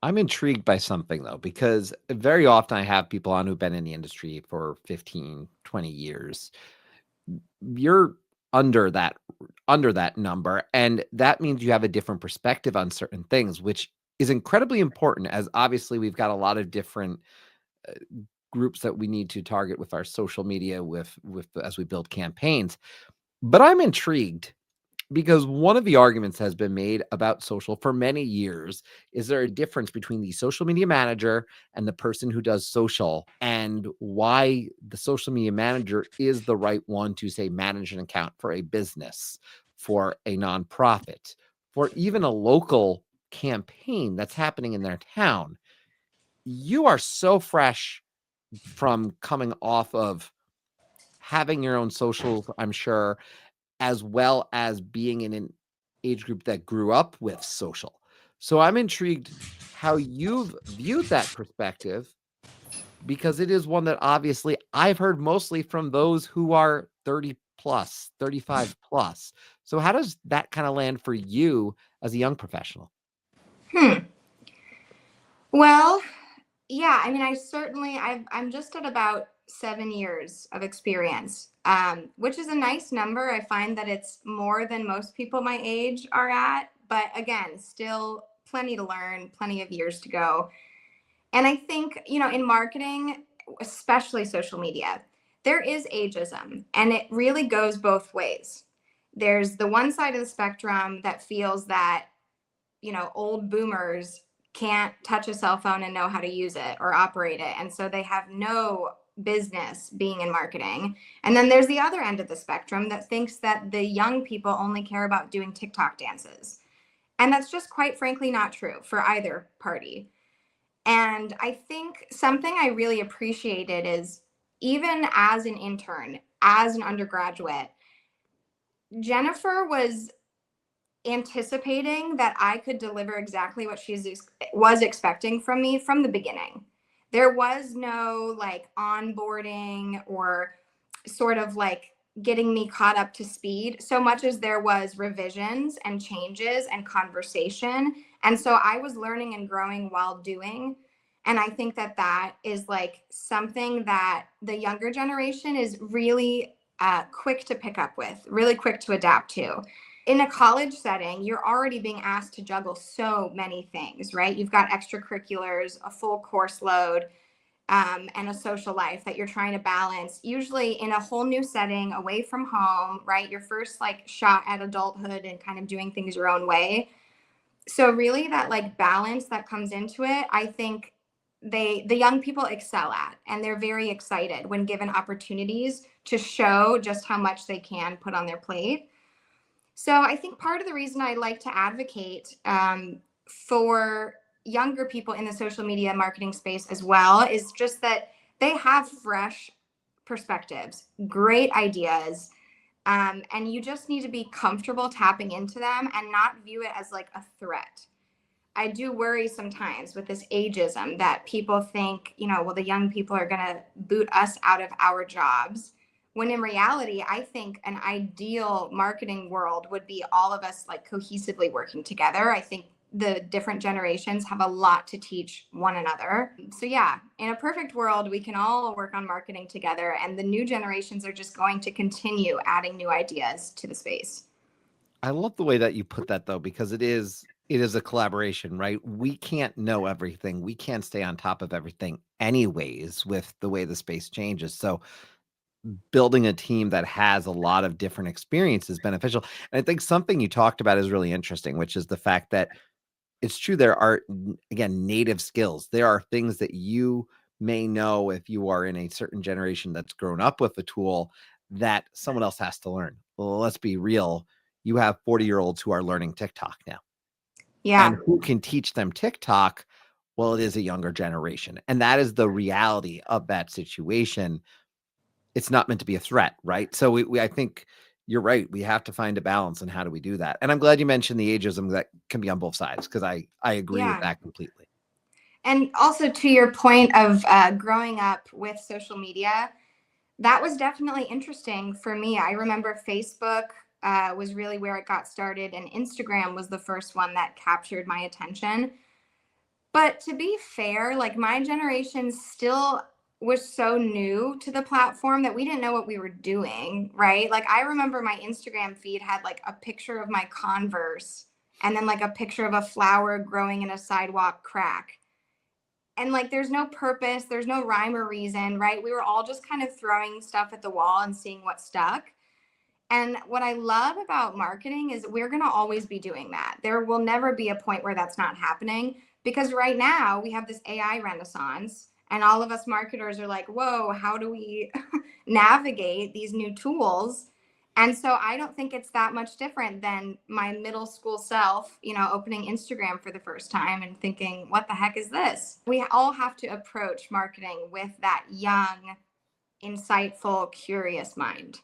I'm intrigued by something though, because very often I have people on who've been in the industry for 15, 20 years. You're under that under that number, and that means you have a different perspective on certain things, which is incredibly important, as obviously we've got a lot of different groups that we need to target with our social media with as we build campaigns. But I'm intrigued because one of the arguments has been made about social for many years. Is there a difference between the social media manager and the person who does social, and why the social media manager is the right one to, say, manage an account for a business, for a nonprofit, for even a local campaign that's happening in their town? You are so fresh from coming off of having your own socials, I'm sure, as well as being in an age group that grew up with social. So I'm intrigued how you've viewed that perspective, because it is one that obviously I've heard mostly from those who are 30 plus, 35 plus. So how does that kind of land for you as a young professional? Well, yeah, I mean, I'm just at about 7 years of experience, which is a nice number. I find that it's more than most people my age are at, but again, still plenty to learn, plenty of years to go. And I think, in marketing, especially social media, there is ageism, and it really goes both ways. There's the one side of the spectrum that feels that, old boomers can't touch a cell phone and know how to use it or operate it. And so they have no business being in marketing. And then there's the other end of the spectrum that thinks that the young people only care about doing TikTok dances. And that's just quite frankly not true for either party. And I think something I really appreciated is, even as an intern, as an undergraduate, Jennifer was anticipating that I could deliver exactly what was expecting from me from the beginning. There was no like onboarding or sort of like getting me caught up to speed, so much as there was revisions and changes and conversation. And so I was learning and growing while doing. And I think that that is like something that the younger generation is really quick to pick up with, really quick to adapt to. In a college setting, you're already being asked to juggle so many things, right? You've got extracurriculars, a full course load, and a social life that you're trying to balance, usually in a whole new setting, away from home, right? Your first like shot at adulthood and kind of doing things your own way. So really that like balance that comes into it, I think the young people excel at, and they're very excited when given opportunities to show just how much they can put on their plate. So I think part of the reason I like to advocate for younger people in the social media marketing space as well is just that they have fresh perspectives, great ideas, and you just need to be comfortable tapping into them and not view it as like a threat. I do worry sometimes with this ageism that people think, well, the young people are going to boot us out of our jobs. When in reality, I think an ideal marketing world would be all of us like cohesively working together. I think the different generations have a lot to teach one another. So, yeah, in a perfect world, we can all work on marketing together, and the new generations are just going to continue adding new ideas to the space. I love the way that you put that though, because it is a collaboration, right? We can't know everything. We can't stay on top of everything anyways with the way the space changes. So building a team that has a lot of different experience is beneficial. And I think something you talked about is really interesting, which is the fact that it's true. There are, again, native skills. There are things that you may know if you are in a certain generation that's grown up with the tool that someone else has to learn. Well, let's be real. You have 40-year-olds who are learning TikTok now. And Yeah. who can teach them TikTok? Well, it is a younger generation. And that is the reality of that situation. It's not meant to be a threat, right? So I think you're right. We have to find a balance, and how do we do that? And I'm glad you mentioned the ageism that can be on both sides, because I agree with Yeah. that completely. And also to your point of growing up with social media, that was definitely interesting for me. I remember Facebook was really where it got started, and Instagram was the first one that captured my attention. But to be fair, like my generation still was so new to the platform that we didn't know what we were doing, right? Like I remember my Instagram feed had like a picture of my Converse and then like a picture of a flower growing in a sidewalk crack. And like there's no purpose, there's no rhyme or reason, right? We were all just kind of throwing stuff at the wall and seeing what stuck. And what I love about marketing is we're going to always be doing that. There will never be a point where that's not happening because right now we have this AI renaissance and all of us marketers are like, whoa, how do we navigate these new tools? And so I don't think it's that much different than my middle school self, you know, opening Instagram for the first time and thinking, what the heck is this? We all have to approach marketing with that young, insightful, curious mind.